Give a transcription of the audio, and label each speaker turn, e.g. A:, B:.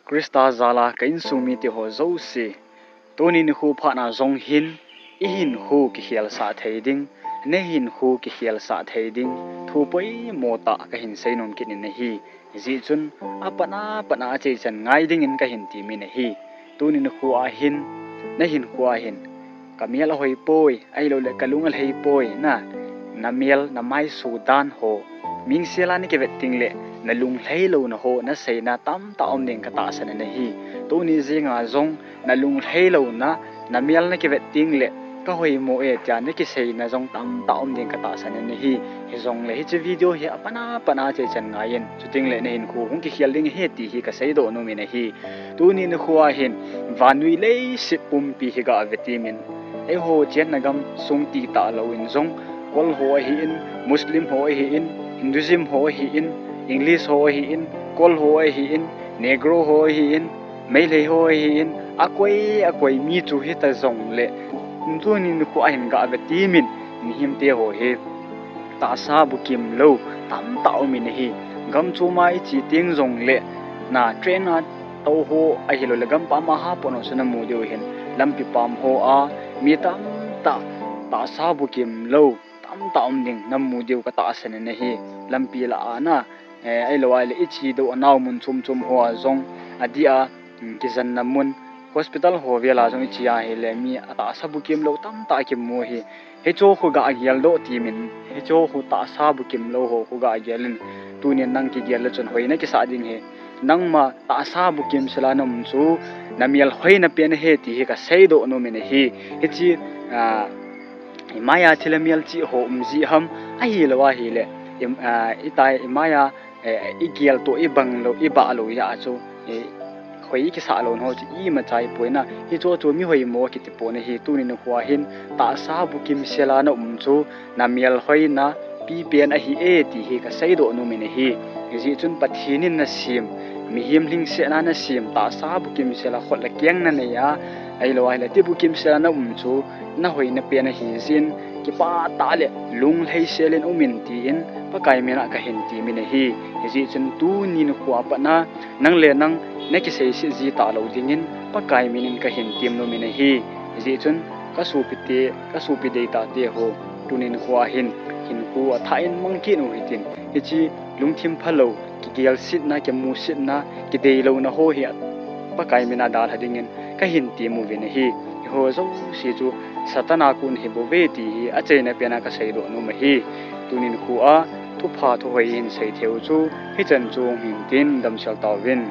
A: Krista zala kain sumi ti ho zo si tonin hu phana zong hin I hin hu ki hial sa theiding ne hin hu ki hial sa theiding thu poi mota ka hin seinom kin ne hi ji chun apana pana che chan ngai ding in ka hin ti mi ne hi tunin hu a hin ne hin hu a hin kamial hoi poi ai lo le kalungal hei poi na namiel namai sudan ho ming sela ni ke veting le na lung hlei lo na ho na sei na tam ta om ning ka ta san ne hi tu ni zinga zong na lung hlei lo na namiel na ke veting le ka hoi mo e cha ne ki sei na zong tam ta om ning ka ta san ne hi he zong le hi che video hi apana pana che chan nga yen chuting le ne hin khu hung ki khial ding he ti hi ka sei do no mi ne hi tu ni na khuwa hin vanui le si pum pi hi ga vitamin e ho chen na gam sung ti ta lo in zong kol ho hi in muslim ho hi in Hinduism ho hi in English ho hi in kol ho hi in negro ho hi in meilei ho hi in akoi mi chu hi ta zong le tunin ku ahin ga ga timin mi him te ho he ta sa bu kim lo tam tao min hi gam chu mai chi ting zong le na train na to ho a hi lo le gam pa ma ha pono suna mu deu hin lampi pam ho a mi tam ta sa bu kim lo tam taom ding nam mu deu ka ta san ne hi lampi la ana ai lo ai le ichi do naw mun chum ho zong adia ki zan namun hospital ho vela zong ichi a he le mi ata sabu kim lo tam ta kim mo hi he cho khu ga gyal do ti min he cho khu ta sabu kim lo ho khu ga gyalin tu ne nang ki gyal chon hoina ki sa ding he nang ma ta sabu kim sala nam chu namial hoina pen he ti he ka sei do no min hi he chi Imaya Tilamial Chi Ho Umzi Ham Ahilawa Hile Itai Imaya Igial to Ibanglo Ibalo Yacho Hoi Kisalon Ho I Matai Poina Hito to Mi Hoi Mo Kitipone Hi Tunin Huahin Ta Sabu Kim Selana Umcho Namial Hoina Pipian Ahi Eti Hi Kasaido Nomine Hi Izitun Patinin Nasim Mihim Ling Sena Nasim Ta Sabu Kim Sela Hotla Kiang Nanaya Ailawa Tibu Kim Selana Umcho na hoi na pena hi zin ki pa ta le lung lei selen umin ti in pa kai mena ka hin ti min hi ji chen tu ni nu kwa pa na nang le nang ne ki sei si ji ta lo ding in pa kai min ka hin tim no min hi ji chen ka su pi de ta te ho tunin khwa hin ku a thain mang ki no hitin hi chi lung thim phalo ki gel sit na ke mu sit na ki de lo na ho hi pa kai mena dal hading in ka hin ti mu vin hi ho zo si chu satana kun hi boveti hi achena pena ka sei do no ma hi tunin khu a thu pha thu hoi in sei theu chu hi chan chung hin tin dam sal tawin